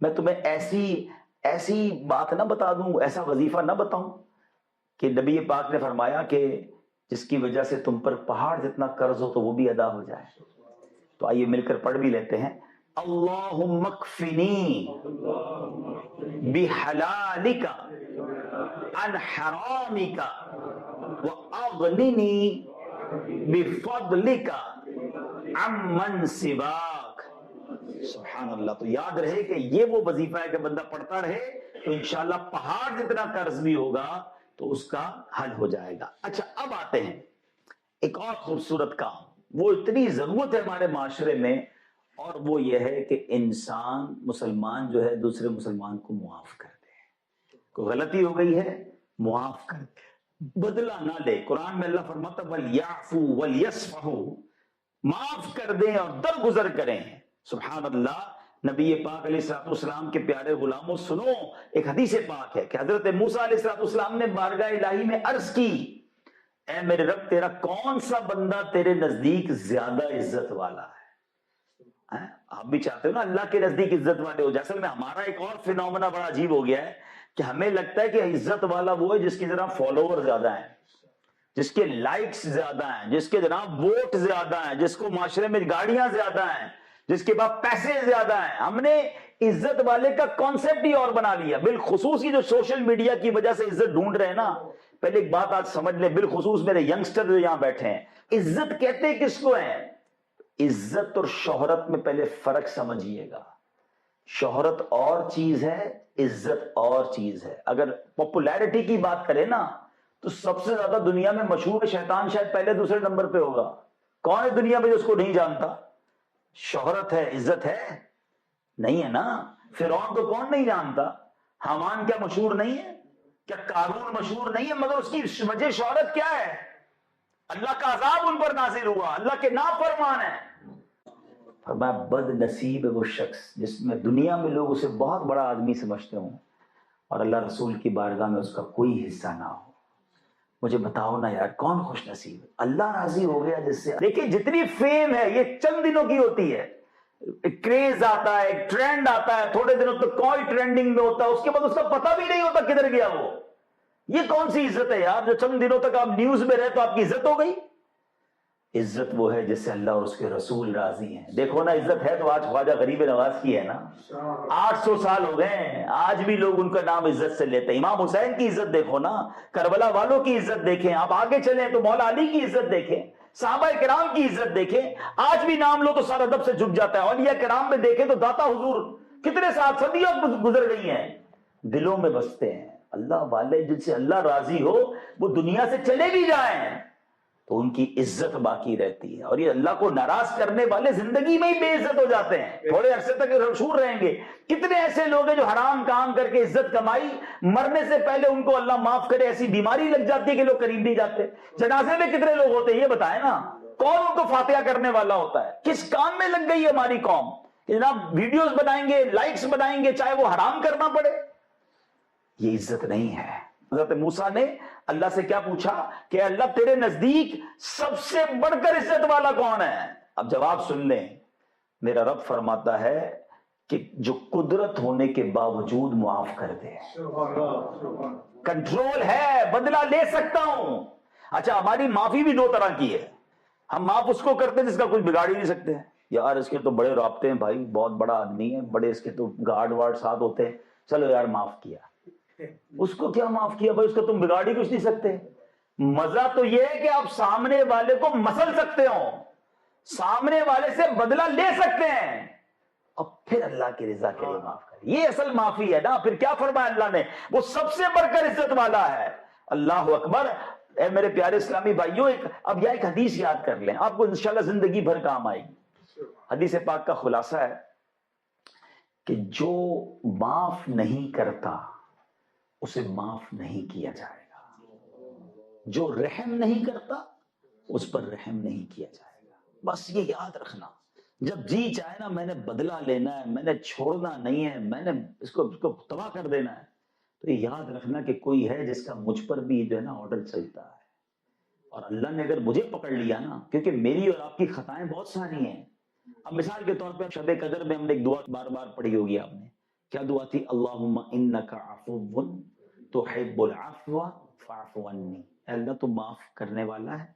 میں تمہیں ایسی ایسی بات نہ بتا دوں، ایسا وظیفہ نہ بتاؤں کہ نبی پاک نے فرمایا کہ جس کی وجہ سے تم پر پہاڑ جتنا قرض ہو تو وہ بھی ادا ہو جائے. تو آئیے مل کر پڑھ بھی لیتے ہیں. اللہم اکفنی بحلالک عن حرامک واغننی بفضلک عمن سواک. سبحان اللہ. تو یاد رہے کہ یہ وہ وظیفہ ہے کہ بندہ پڑھتا رہے تو انشاءاللہ پہاڑ جتنا قرض بھی ہوگا تو اس کا حل ہو جائے گا. اچھا اب آتے ہیں ایک اور خوبصورت کام، وہ اتنی ضرورت ہے ہمارے معاشرے میں، اور وہ یہ ہے کہ انسان مسلمان جو ہے دوسرے مسلمان کو معاف کر دے. کوئی غلطی ہو گئی ہے معاف کر دے، بدلہ نہ لے. قرآن میں اللہ فرماتا وَلْيَعْفُوا وَلْيَصْفَحُوا، معاف کر دیں اور درگزر کریں. سبحان اللہ. نبی پاک علیہ الصلوۃ والسلام کے پیارے غلاموں سنو، ایک حدیث پاک ہے کہ حضرت موسیٰ علیہ الصلوۃ والسلام نے بارگاہ الہی میں عرض کی، اے میرے رب تیرا کون سا بندہ تیرے نزدیک زیادہ عزت والا ہے؟ آپ بھی چاہتے ہو نا اللہ کے نزدیک عزت والے ہو جائے. اصل میں ہمارا ایک اور فینومنا بڑا عجیب ہو گیا ہے کہ ہمیں لگتا ہے کہ عزت والا وہ ہے جس کی ذرا فالوور زیادہ ہیں، جس کے لائکس زیادہ ہیں، جس کے جناب ووٹ زیادہ ہیں، جس کو معاشرے میں گاڑیاں زیادہ ہیں، جس کے بعد پیسے زیادہ ہیں. ہم نے عزت والے کا کانسیپٹ ہی اور بنا لیا. بالخصوص جو سوشل میڈیا کی وجہ سے عزت ڈھونڈ رہے ہیں نا، پہلے ایک بات آج سمجھ لیں، بالخصوص میرے ینگسٹر جو یہاں بیٹھے ہیں، عزت کہتے کس کو ہیں؟ عزت اور شہرت میں پہلے فرق سمجھیے گا. شہرت اور چیز ہے، عزت اور چیز ہے. اگر پاپولیرٹی کی بات کریں نا تو سب سے زیادہ دنیا میں مشہور شیطان شاید پہلے دوسرے نمبر پہ ہوگا. کون ہے دنیا میں جو اس کو نہیں جانتا؟ شہرت ہے، عزت ہے نہیں ہے نا. فرعون کو کون نہیں جانتا؟ حامان کیا مشہور نہیں ہے؟ کیا قارون مشہور نہیں ہے؟ مگر اس کی وجہ شہرت کیا ہے؟ اللہ کا عذاب ان پر نازل ہوا، اللہ کے نافرمان ہے. فرمایا بد نصیب ہے وہ شخص جس میں دنیا میں لوگ اسے بہت بڑا آدمی سمجھتے ہوں اور اللہ رسول کی بارگاہ میں اس کا کوئی حصہ نہ ہو. مجھے بتاؤ نا یار کون خوش نصیب ہے؟ اللہ راضی ہو گیا جس سے. دیکھیں جتنی فیم ہے یہ چند دنوں کی ہوتی ہے. ایک کریز آتا ہے، ایک ٹرینڈ آتا ہے، تھوڑے دنوں تک کوئی ٹرینڈنگ میں ہوتا ہے، اس کے بعد اس کا پتہ بھی نہیں ہوتا کدھر گیا وہ. یہ کون سی عزت ہے یار جو چند دنوں تک آپ نیوز میں رہے تو آپ کی عزت ہو گئی؟ عزت وہ ہے جس سے اللہ اور اس کے رسول راضی ہیں. دیکھو نا عزت ہے تو آج خواجہ غریب نواز کی ہے نا. 800 سال ہو گئے ہیں، آج بھی لوگ ان کا نام عزت سے لیتے ہیں. امام حسین کی عزت دیکھو نا، کربلا والوں کی عزت دیکھیں. آپ آگے چلیں تو مولا علی کی عزت دیکھیں، صحابہ کرام کی عزت دیکھیں. آج بھی نام لو تو سر ادب سے جھک جاتا ہے. اولیاء کرام میں دیکھیں تو داتا حضور کتنے سال صدیوں گزر گئی ہیں، دلوں میں بستے ہیں. اللہ والے جن سے اللہ راضی ہو وہ دنیا سے چلے بھی جائیں تو ان کی عزت باقی رہتی ہے. اور یہ اللہ کو ناراض کرنے والے زندگی میں ہی بے عزت ہو جاتے ہیں، تھوڑے عرصے تک مشہور رہیں گے. کتنے ایسے لوگ ہیں جو حرام کام کر کے عزت کمائی، مرنے سے پہلے ان کو اللہ معاف کرے ایسی بیماری لگ جاتی ہے کہ لوگ قریب نہیں جاتے. جنازے میں کتنے لوگ ہوتے ہیں یہ بتائیں نا، کون ان کو فاتحہ کرنے والا ہوتا ہے؟ کس کام میں لگ گئی ہے ہماری قوم کہ جناب ویڈیوز بنائیں گے، لائکس بنائیں گے، چاہے وہ حرام کرنا پڑے. یہ عزت نہیں ہے. حضرت موسیٰ نے اللہ سے کیا پوچھا کہ اللہ تیرے نزدیک سب سے بڑھ کر عزت والا کون ہے؟ اب جواب سن لیں. میرا رب فرماتا ہے کہ جو قدرت ہونے کے باوجود معاف کر دے. کنٹرول ہے، بدلہ لے سکتا ہوں. اچھا ہماری معافی بھی 2 طرح کی ہے. ہم معاف اس کو کرتے ہیں جس کا کچھ بگاڑ ہی نہیں سکتے. یار اس کے تو بڑے رابطے ہیں بھائی، بہت بڑا آدمی ہے، بڑے اس کے تو گارڈ وارڈ ساتھ ہوتے ہیں، چلو یار معاف کیا. اس کو کیا معاف کیا بھائی، اس کو تم بگاڑ ہی کچھ نہیں سکتے. مزہ تو یہ ہے کہ آپ سامنے والے کو مسل سکتے ہو، سامنے والے سے بدلہ لے سکتے ہیں اور پھر اللہ کی رضا کے لیے معاف کریں. یہ اصل معافی ہے نا. پھر کیا فرمایا اللہ نے؟ وہ سب سے بڑھ کر عزت والا ہے. اللہ اکبر. اے میرے پیارے اسلامی بھائیوں، اب یہ ایک حدیث یاد کر لیں، آپ کو انشاءاللہ زندگی بھر کام آئے گی. حدیث پاک کا خلاصہ ہے کہ جو معاف نہیں کرتا اسے معاف نہیں کیا جائے گا، جو رحم نہیں کرتا اس پر رحم نہیں کیا جائے گا. بس یہ یاد رکھنا. جب جی چاہے نا میں نے بدلہ لینا ہے، میں نے چھوڑنا نہیں ہے، میں نے اس کو تباہ کر دینا ہے، تو یہ یاد رکھنا کہ کوئی ہے جس کا مجھ پر بھی جو ہے نا آرڈر چلتا ہے. اور اللہ نے اگر مجھے پکڑ لیا نا، کیونکہ میری اور آپ کی خطائیں بہت ساری ہیں. اب مثال کے طور پہ شب قدر میں ہم نے ایک دعا بار بار پڑھی ہوگی آپ نے کیا دعا تھی؟ اللہم انک عفو تحب العفو فاعف عنی، اے اللہ تو معاف کرنے والا ہے،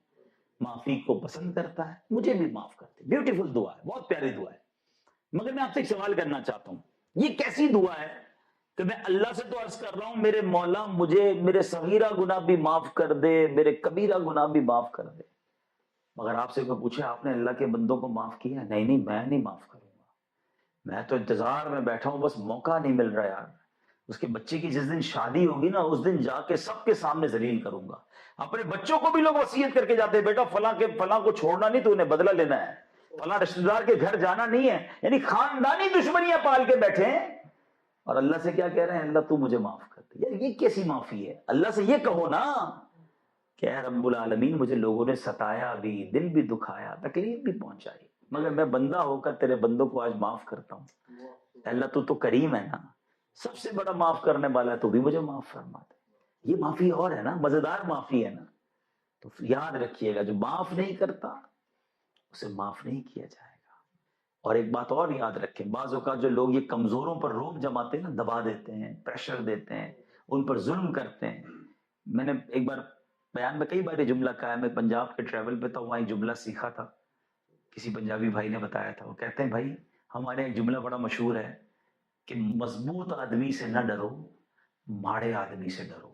معافی کو پسند کرتا ہے، مجھے بھی معاف کر دے۔ بیوٹیفل دعا ہے، بہت پیاری دعا ہے۔ مگر میں آپ سے ایک سوال کرنا چاہتا ہوں، یہ کیسی دعا ہے کہ میں اللہ سے تو عرض کر رہا ہوں میرے مولا مجھے میرے صغیرہ گناہ بھی معاف کر دے، میرے کبیرہ گناہ بھی معاف کر دے، مگر آپ سے کوئی پوچھے آپ نے اللہ کے بندوں کو معاف کیا؟ نہیں میں نہیں معاف کروں گا، میں تو انتظار میں بیٹھا ہوں، بس موقع نہیں مل رہا یار۔ اس کے بچے کی جس دن شادی ہوگی نا، اس دن جا کے سب کے سامنے ذلیل کروں گا۔ اپنے بچوں کو بھی لوگ وصیت کر کے جاتے ہیں، بیٹا فلاں کو چھوڑنا نہیں، تو انہیں بدلہ لینا ہے، فلاں رشتہ دار کے گھر جانا نہیں ہے، یعنی خاندانی دشمنیاں پال کے بیٹھے ہیں، اور اللہ سے کیا کہہ رہے ہیں؟ اللہ تو مجھے معاف کر دے۔ یار یہ کیسی معافی ہے؟ اللہ سے یہ کہو نا کہ اے رب العالمین مجھے لوگوں نے ستایا بھی، دل بھی دکھایا، تکلیف بھی پہنچائی، مگر میں بندہ ہو کر تیرے بندوں کو آج معاف کرتا ہوں۔ اللہ تو کریم ہے نا، سب سے بڑا معاف کرنے والا ہے، تو بھی مجھے معاف فرما دے۔ یہ معافی اور ہے نا، مزیدار معافی ہے نا۔ تو یاد رکھیے گا جو معاف نہیں کرتا اسے معاف نہیں کیا جائے گا۔ اور ایک بات اور یاد رکھیں، بعض اوقات جو لوگ یہ کمزوروں پر روب جماتے ہیں نا، دبا دیتے ہیں، پریشر دیتے ہیں، ان پر ظلم کرتے ہیں۔ میں نے ایک بار بیان میں کئی بار یہ جملہ کہا ہے، میں پنجاب کے ٹریول پہ تھا، وہاں ایک جملہ سیکھا تھا، کسی پنجابی بھائی نے بتایا تھا۔ وہ کہتے ہیں بھائی ہمارے ایک جملہ بڑا مشہور ہے کہ مضبوط آدمی سے نہ ڈرو، ماڑے آدمی سے ڈرو۔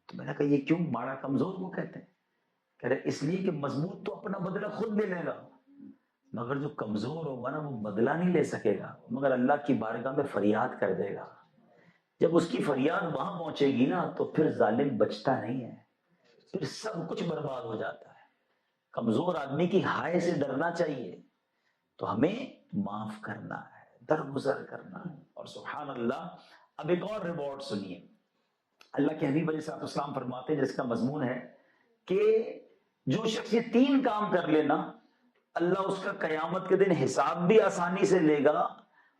تو میں نے کہا یہ کیوں؟ ماڑا کمزور کو کہتے ہیں؟ کہہ رہے اس لیے کہ مضبوط تو اپنا بدلہ خود لے لے گا، مگر جو کمزور ہوگا نا وہ بدلہ نہیں لے سکے گا، مگر اللہ کی بارگاہ میں فریاد کر دے گا۔ جب اس کی فریاد وہاں پہنچے گی نا تو پھر ظالم بچتا نہیں ہے، پھر سب کچھ برباد ہو جاتا ہے۔ کمزور آدمی کی ہائے سے ڈرنا چاہیے، تو ہمیں معاف کرنا ہے، درگزر کرنا ہے۔ اور سبحان اللہ، اب ایک اور ریوارڈ سنیے، اللہ کے حبیب علیہ السلام فرماتے ہیں جس کا مضمون ہے کہ جو شخص یہ 3 کام کر لینا، اللہ اس کا قیامت کے دن حساب بھی آسانی سے لے گا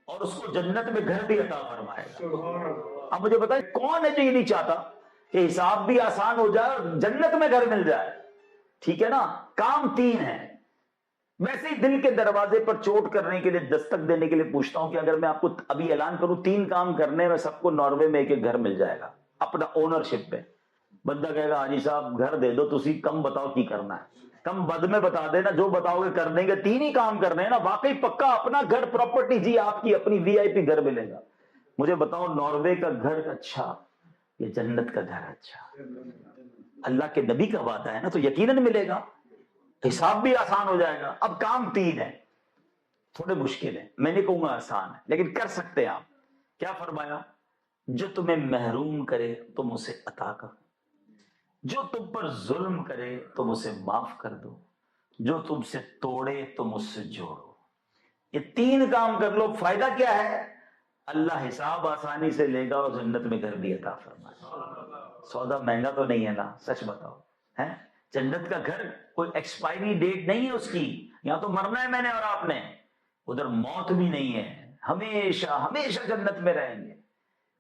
اور اس کو جنت میں گھر بھی عطا فرمائے گا۔ اب مجھے بتائیں کون ہے جو یہ نہیں چاہتا کہ حساب بھی آسان ہو جائے اور جنت میں گھر مل جائے؟ ٹھیک ہے نا، کام 3 ہیں۔ ویسے ہی دل کے دروازے پر چوٹ کرنے کے لیے، دستک دینے کے لیے پوچھتا ہوں کہ اگر میں آپ کو ابھی اعلان کروں 3 کام کرنے میں سب کو ناروے میں ایک گھر مل جائے گا اپنا اونرشپ پہ، بندہ کہے گا حاجی صاحب گھر دے دو، تسی کم بتاؤ کی کرنا ہے، کم بد میں بتا دینا، جو بتاؤ گے کر دیں گے۔ 3 ہی کام کرنے ہیں نا، واقعی پکا اپنا گھر، پراپرٹی جی آپ کی اپنی VIP گھر ملے گا۔ مجھے بتاؤ ناروے کا گھر اچھا یا جنت کا گھر اچھا؟ اللہ کے نبی کا وعدہ ہے نا، تو یقیناً ملے گا، حساب بھی آسان ہو جائے گا۔ اب کام 3 ہیں، تھوڑے مشکل ہیں، میں نہیں کہوں گا آسان ہے لیکن کر سکتے ہیں آپ۔ کیا فرمایا؟ جو تمہیں محروم کرے تم اسے عطا کرو، جو تم پر ظلم کرے تم اسے معاف کر دو، جو تم سے توڑے تم اس سے جوڑو۔ یہ 3 کام کر لو، فائدہ کیا ہے؟ اللہ حساب آسانی سے لے گا اور جنت میں گھر بھی عطا فرمائے گا۔ سودا مہنگا تو نہیں ہے نا؟ سچ بتاؤ، ہے؟ جنت کا گھر کوئی ایکسپائری ڈیٹ نہیں ہے اس کی، یہاں تو مرنا ہے میں نے اور آپ نے، ادھر موت بھی نہیں ہے، ہمیشہ ہمیشہ جنت میں رہیں گے۔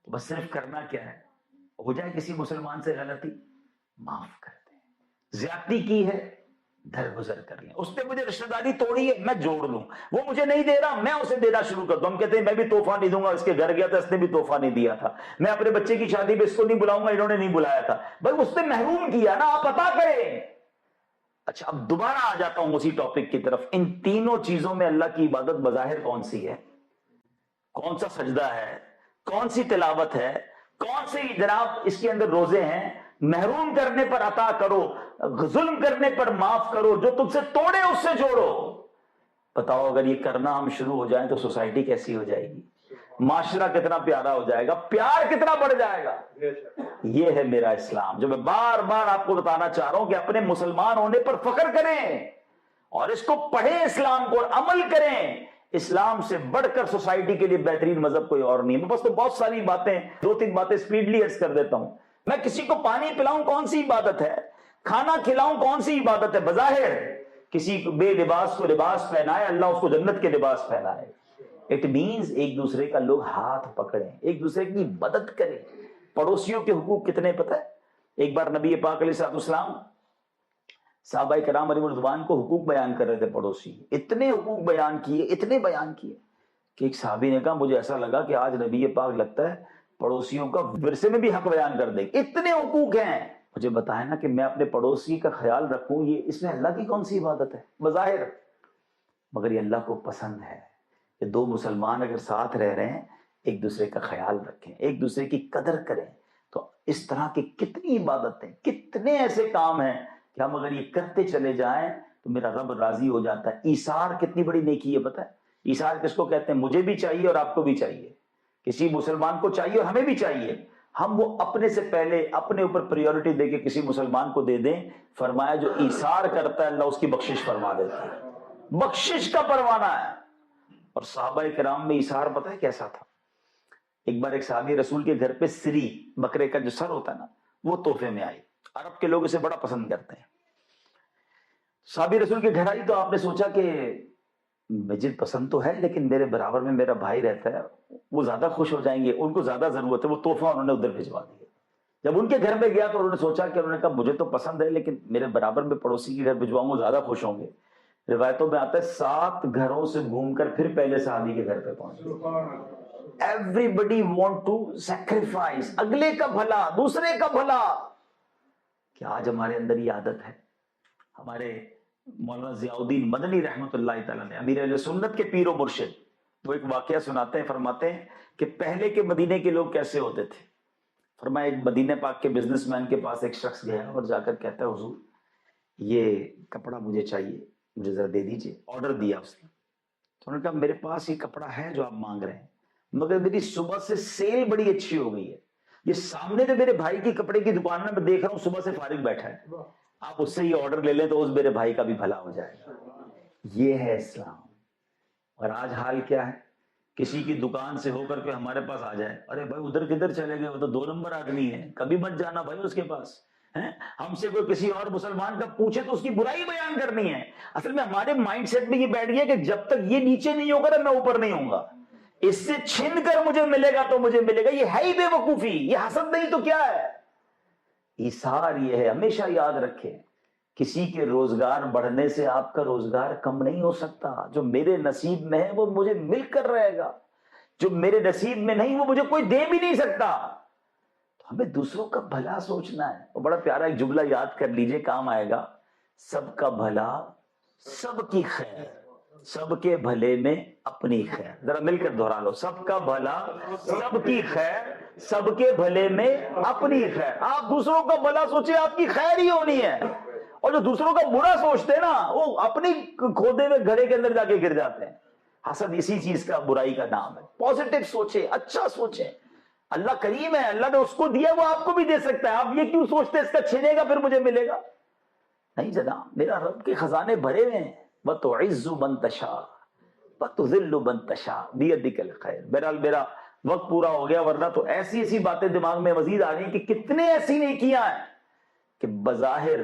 تو بس صرف کرنا کیا ہے؟ ہو جائے کسی مسلمان سے غلطی، معاف کر دیں، زیادتی کی ہے درگزر کر لیں، اس نے مجھے رشتہ داری توڑی ہے میں جوڑ لوں، وہ مجھے نہیں دے رہا میں اسے دینا شروع کر دوں۔ ہم کہتے ہیں میں بھی تحفہ نہیں دوں گا، اس کے گھر گیا تھا اس نے بھی تحفہ نہیں دیا تھا، میں اپنے بچے کی شادی پہ اس کو نہیں بلاؤں گا، انہوں نے نہیں بلایا تھا، بھائی اس نے محروم کیا نا، آپ عطا کریں۔ اچھا اب دوبارہ آ جاتا ہوں اسی ٹاپک کی طرف، ان تینوں چیزوں میں اللہ کی عبادت بظاہر کون سی ہے؟ کون سا سجدہ ہے؟ کون سی تلاوت ہے؟ کون سے جناب اس کے اندر روزے ہیں؟ محروم کرنے پر عطا کرو، ظلم کرنے پر معاف کرو، جو تم سے توڑے اس سے جوڑو۔ بتاؤ اگر یہ کرنا ہم شروع ہو جائیں تو سوسائٹی کیسی ہو جائے گی، معاشرہ کتنا پیارا ہو جائے گا، پیار کتنا بڑھ جائے گا۔ یہ ہے میرا اسلام جو میں بار بار آپ کو بتانا چاہ رہا ہوں کہ اپنے مسلمان ہونے پر فخر کریں اور اس کو پڑھیں، اسلام کو، اور عمل کریں۔ اسلام سے بڑھ کر سوسائٹی کے لیے بہترین مذہب کوئی اور نہیں ہے۔ بس تو بہت ساری باتیں، 2-3 باتیں سپیڈلی عرض کر دیتا ہوں۔ میں کسی کو پانی پلاؤں کون سی عبادت ہے؟ کھانا کھلاؤں کون سی عبادت ہے؟ بظاہر کسی بے لباس کو لباس پہنائے، اللہ اس کو جنت کے لباس پہنائے۔ اٹ مینز ایک دوسرے کا لوگ ہاتھ پکڑیں، ایک دوسرے کی مدد کریں۔ پڑوسیوں کے حقوق کتنے پتہ ہے؟ ایک بار نبی پاک علیہ السلام صحابہ کرام علیہ رضوان کو حقوق بیان کر رہے تھے، پڑوسی اتنے حقوق بیان کیے، اتنے بیان کیے کہ ایک صحابی نے کہا مجھے ایسا لگا کہ آج نبی پاک لگتا ہے پڑوسیوں کا ورثے میں بھی حق بیان کر دیں، اتنے حقوق ہیں، مجھے بتائیں نا کہ میں اپنے پڑوسی کا خیال رکھوں، یہ اس میں اللہ کی کون سی عبادت ہے بظاہر، مگر یہ اللہ کو پسند ہے کہ دو مسلمان اگر ساتھ رہ رہے ہیں ایک دوسرے کا خیال رکھیں، ایک دوسرے کی قدر کریں۔ تو اس طرح کی کتنی عبادتیں، کتنے ایسے کام ہیں کہ ہم اگر یہ کرتے چلے جائیں تو میرا رب راضی ہو جاتا ہے۔ ایثار کتنی بڑی نیکی ہے پتہ ہے؟ ایثار کس کو کہتے ہیں؟ مجھے بھی چاہیے اور آپ کو بھی چاہیے، کسی مسلمان کو چاہیے اور ہمیں بھی چاہیے، ہم وہ اپنے سے پہلے اپنے اوپر پریورٹی دے کے کسی مسلمان کو دے دیں۔ فرمایا جو ایثار کرتا ہے اللہ اس کی بخشش فرما دیتا ہے، بخشش کا پروانہ ہے۔ اور صحابہ کرام میں ایثار پتہ ہے کیسا تھا؟ ایک بار ایک صحابی رسول کے گھر پہ سری، بکرے کا جو سر ہوتا ہے نا، وہ تحفے میں آئی، عرب کے لوگ اسے بڑا پسند کرتے ہیں۔ صحابی رسول کے گھر آئی تو آپ نے سوچا کہ مجھے پسند تو ہے لیکن میرے برابر میں میرا بھائی رہتا ہے، وہ زیادہ خوش ہو جائیں گے، ان کو زیادہ ضرورت ہے، وہ تحفہ انہوں نے ادھر بھجوا دیا۔ جب ان کے گھر میں گیا تو انہوں نے سوچا کہ انہوں نے کہا مجھے تو پسند ہے لیکن میرے برابر میں پڑوسی کے گھر بھجواؤں گا زیادہ خوش ہوں گے۔ روایتوں میں آتا ہے 7 گھروں سے گھوم کر پھر پہلے صحابی کے گھر پہ پہنچے۔ ایوریبڈی وانٹ ٹو سیکریفائس، اگلے کا بھلا، دوسرے کا بھلا۔ کہ آج ہمارے اندر یہ عادت ہے؟ ہمارے مولانا ضیاء الدین مدنی رحمۃ اللہ تعالیٰ نے، امیر اہل سنت کے پیر و مرشد، وہ ایک واقعہ سناتے ہیں، فرماتے ہیں کہ پہلے کے مدینے کے لوگ کیسے ہوتے تھے۔ فرمایا ایک مدینہ پاک کے بزنس مین کے پاس ایک شخص گیا اور جا کر کہتا ہے حضور یہ کپڑا مجھے چاہیے، مجھے ذرا دے دیجئے۔ آرڈر دیا اس نے، تو انہوں نے کہا میرے پاس یہ کپڑا ہے جو آپ مانگ رہے ہیں، مگر میری صبح سے سیل بڑی اچھی ہو گئی ہے، یہ سامنے جو میرے بھائی کی کپڑے کی دکان میں دیکھ رہا ہوں صبح سے فارغ بیٹھا ہے، آپ اس سے یہ آرڈر لے لیں تو اس میرے بھائی کا بھی بھلا ہو جائے گا۔ یہ ہے اسلام۔ اور آج حال کیا ہے؟ کسی کی دکان سے ہو کر کے ہمارے پاس آ جائے، ارے بھائی ادھر کدھر چلے گئے، وہ تو 2 نمبر آدمی ہے، کبھی مت جانا بھائی اس کے پاس۔ ہم سے کوئی کسی اور مسلمان کا پوچھے تو اس کی برائی بیان کرنی ہے۔ اصل میں ہمارے مائنڈ سیٹ میں یہ بیٹھ گیا کہ جب تک یہ نیچے نہیں ہوگا نا میں اوپر نہیں ہوں گا، اس سے چھن کر مجھے ملے گا تو مجھے ملے گا۔ یہ ہے ہی بے وقوفی، یہ حسد نہیں تو کیا ہے؟ ایثار یہ ہے، ہمیشہ یاد رکھیں کسی کے روزگار بڑھنے سے آپ کا روزگار کم نہیں ہو سکتا۔ جو میرے نصیب میں ہے وہ مجھے مل کر رہے گا، جو میرے نصیب میں نہیں وہ مجھے کوئی دے بھی نہیں سکتا۔ تو ہمیں دوسروں کا بھلا سوچنا ہے۔ اور بڑا پیارا ایک جملہ یاد کر لیجئے، کام آئے گا، سب کا بھلا سب کی خیر، سب کے بھلے میں اپنی خیر۔ ذرا مل کر دہرا لو، سب کا بھلا سب کی خیر، سب کے بھلے میں اپنی خیر۔ آپ دوسروں کا بھلا سوچیں، آپ کی خیر ہی ہونی ہے۔ اور جو دوسروں کا برا سوچتے ہیں نا وہ اپنی کھودے ہوئے گھڑے کے اندر جا کے گر جاتے ہیں۔ حسد اسی چیز کا، برائی کا نام ہے۔ پازیٹیو سوچیں، اچھا سوچیں، اللہ کریم ہے، اللہ نے اس کو دیا وہ آپ کو بھی دے سکتا ہے۔ آپ یہ کیوں سوچتے ہیں اس کا چھینے گا پھر مجھے ملے گا؟ نہیں جناب، میرا رب کے خزانے بھرے ہوئے ہیں۔ وَتُعِزُّ مَن تَشَاءُ وَتُذِلُّ مَن تَشَاءُ بِيَدِكَ الْخَيْرُ۔ بہرحال میرا وقت پورا ہو گیا، ورنہ تو ایسی ایسی باتیں دماغ میں مزید آ رہی ہیں کہ کتنے ایسی نیکیاں ہیں کہ بظاہر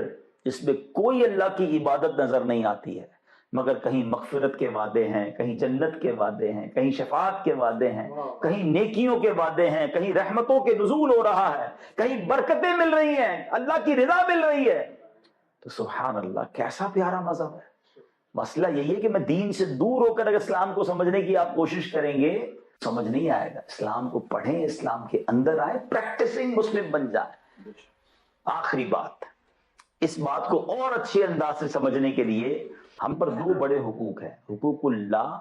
اس میں کوئی اللہ کی عبادت نظر نہیں آتی ہے، مگر کہیں مغفرت کے وعدے ہیں، کہیں جنت کے وعدے ہیں، کہیں شفاعت کے وعدے ہیں، کہیں نیکیوں کے وعدے ہیں، کہیں رحمتوں کے نزول ہو رہا ہے، کہیں برکتیں مل رہی ہیں، اللہ کی رضا مل رہی ہے۔ تو سبحان اللہ، کیسا پیارا مذہب ہے۔ مسئلہ یہی ہے کہ میں دین سے دور ہو کر اگر اسلام کو سمجھنے کی آپ کوشش کریں گے سمجھ نہیں آئے گا۔ اسلام کو پڑھیں، اسلام کے اندر آئیں، پریکٹسنگ مسلم بن جائیں۔ آخری بات، اس بات کو اور اچھے انداز سے سمجھنے کے لیے ہم پر 2 بڑے حقوق ہیں، حقوق اللہ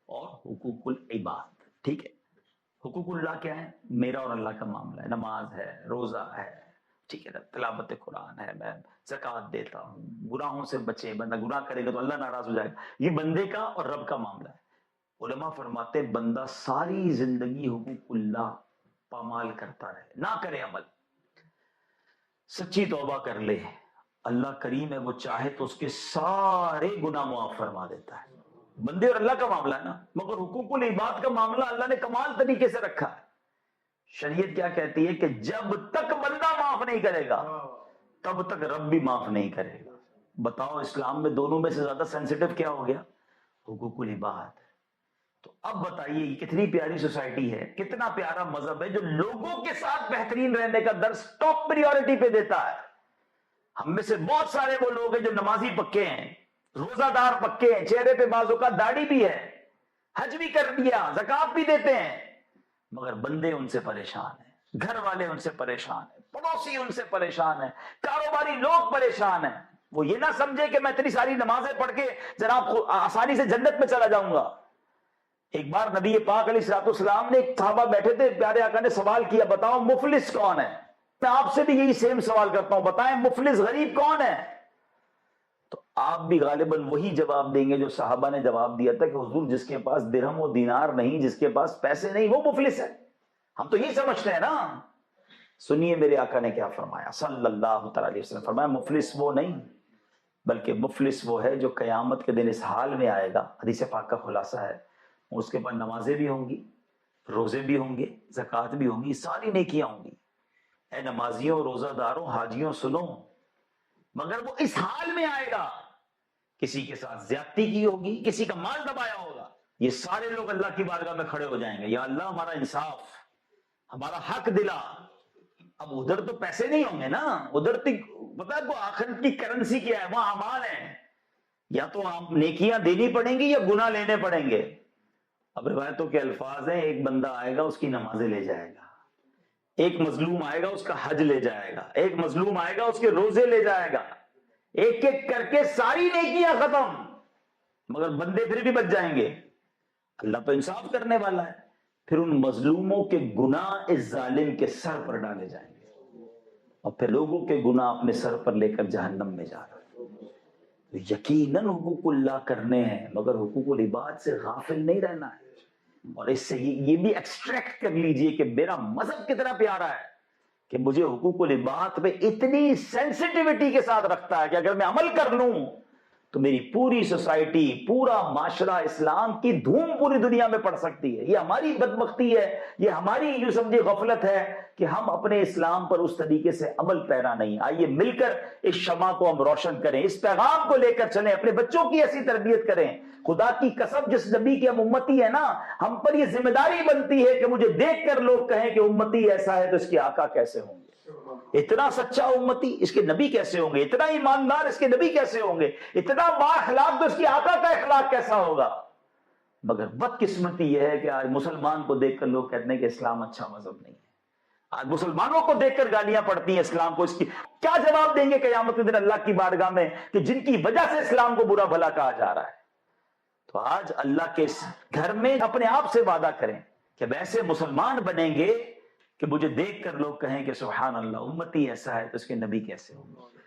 اور حقوق العباد۔ ٹھیک ہے، حقوق اللہ کیا ہے؟ میرا اور اللہ کا معاملہ ہے، نماز ہے، روزہ ہے، ٹھیک ہے نا، تلاوت قرآن ہے، میں زکوٰۃ دیتا ہوں، گناہوں سے بچے، بندہ گناہ کرے گا تو اللہ ناراض ہو جائے گا۔ یہ بندے کا اور رب کا معاملہ ہے۔ علماء فرماتے ہیں بندہ ساری زندگی حقوق اللہ پامال کرتا رہے، نہ کرے عمل، سچی توبہ کر لے، اللہ کریم ہے، وہ چاہے تو اس کے سارے گناہ معاف فرما دیتا ہے۔ بندے اور اللہ کا معاملہ ہے نا، مگر حقوق العباد کا معاملہ اللہ نے کمال طریقے سے رکھا ہے۔ شریعت کیا کہتی ہے کہ جب تک بندہ معاف نہیں کرے گا تب تک رب بھی معاف نہیں کرے گا۔ بتاؤ اسلام میں دونوں میں سے زیادہ سینسیٹیو کیا ہو گیا؟ حقوق العباد۔ تو اب بتائیے یہ کتنی پیاری سوسائٹی ہے، کتنا پیارا مذہب ہے جو لوگوں کے ساتھ بہترین رہنے کا درس ٹاپ پریورٹی پہ دیتا ہے۔ ہم میں سے بہت سارے وہ لوگ ہیں جو نمازی پکے ہیں، روزہ دار پکے ہیں، چہرے پہ بعض اوقات داڑھی بھی ہے، حج بھی کر دیا، زکات بھی دیتے ہیں، مگر بندے ان سے پریشان ہیں، گھر والے ان سے پریشان ہیں، پڑوسی ان سے پریشان ہیں، کاروباری لوگ پریشان ہیں۔ وہ یہ نہ سمجھے کہ میں اتنی ساری نمازیں پڑھ کے جناب آسانی سے جنت میں چلا جاؤں گا۔ ایک بار نبی پاک علیہ الصلوۃ والسلام نے، ایک صحابہ بیٹھے تھے، پیارے آقا نے سوال کیا، بتاؤ مفلس کون ہے؟ میں آپ سے بھی یہی سیم سوال کرتا ہوں، بتائیں مفلس غریب کون ہے؟ تو آپ بھی غالباً وہی جواب دیں گے جو صحابہ نے جواب دیا تھا کہ حضور جس کے پاس درہم و دینار نہیں، جس کے پاس پیسے نہیں، وہ مفلس ہے۔ ہم تو یہ سمجھتے ہیں نا۔ سنیے میرے آقا نے کیا فرمایا صلی اللہ تعالی علیہ وسلم، فرمایا مفلس وہ نہیں بلکہ مفلس وہ ہے جو قیامت کے دن اس حال میں آئے گا، حدیث پاک کا خلاصہ ہے، اس کے بعد نمازیں بھی ہوں گی، روزے بھی ہوں گے، زکوٰۃ بھی ہوں گی، ساری نیکیاں ہوں گی۔ اے نمازیوں، روزہ داروں، حاجیوں سنو، مگر وہ اس حال میں آئے گا، کسی کے ساتھ زیادتی کی ہوگی، کسی کا مال دبایا ہوگا، یہ سارے لوگ اللہ کی بارگاہ میں کھڑے ہو جائیں گے، یا اللہ ہمارا انصاف، ہمارا حق دلا۔ اب ادھر تو پیسے نہیں ہوں گے نا، ادھر پتا ہے آخرت کی کرنسی کیا ہے، وہاں اعمال ہیں، یا تو آپ نیکیاں دینی پڑیں گی یا گناہ لینے پڑیں گے۔ اب روایتوں کے الفاظ ہیں، ایک بندہ آئے گا اس کی نمازیں لے جائے گا، ایک مظلوم آئے گا اس کا حج لے جائے گا، ایک مظلوم آئے گا اس کے روزے لے جائے گا، ایک ایک کر کے ساری نیکیاں ختم، مگر بندے پھر بھی بچ جائیں گے۔ اللہ تو انصاف کرنے والا ہے، پھر ان مظلوموں کے گناہ اس ظالم کے سر پر ڈالے جائیں گے، اور پھر لوگوں کے گناہ اپنے سر پر لے کر جہنم میں جا رہے ہیں۔ تو یقیناً حقوق اللہ کرنے ہیں، مگر حقوق العباد سے غافل نہیں رہنا ہے۔ اور اس سے یہ بھی ایکسٹریکٹ کر لیجئے کہ میرا مذہب کتنا پیارا ہے کہ مجھے حقوق العباد پہ اتنی سینسٹیوٹی کے ساتھ رکھتا ہے کہ اگر میں عمل کر لوں تو میری پوری سوسائٹی، پورا معاشرہ اسلام کی دھوم پوری دنیا میں پڑ سکتی ہے۔ یہ ہماری بدبختی ہے، یہ ہماری یوں سمجھے غفلت ہے کہ ہم اپنے اسلام پر اس طریقے سے عمل پیرا نہیں۔ آئیے مل کر اس شمع کو ہم روشن کریں، اس پیغام کو لے کر چلیں، اپنے بچوں کی ایسی تربیت کریں۔ خدا کی قسم جس نبی کے ہم امتی ہیں نا، ہم پر یہ ذمہ داری بنتی ہے کہ مجھے دیکھ کر لوگ کہیں کہ امتی ایسا ہے تو اس کے آقا کیسے ہوں گے، اتنا سچا امتی اس کے نبی کیسے ہوں گے، اتنا ایماندار اس کے نبی کیسے ہوں گے، اتنا با اخلاق تو اس کے آقا کا اخلاق کیسا ہوگا۔ مگر بدقسمتی یہ ہے کہ آج مسلمان کو دیکھ کر لوگ کہتے ہیں کہ اسلام اچھا مذہب نہیں ہے۔ آج مسلمانوں کو دیکھ کر گالیاں پڑتی ہیں اسلام کو، اس کی کیا جواب دیں گے قیامت کے دن اللہ کی بارگاہ میں کہ جن کی وجہ سے اسلام کو برا بھلا کہا جا رہا ہے۔ تو آج اللہ کے گھر میں اپنے آپ سے وعدہ کریں کہ ویسے مسلمان بنیں گے کہ مجھے دیکھ کر لوگ کہیں کہ سبحان اللہ، امتی ایسا ہے تو اس کے نبی کیسے ہوں گے۔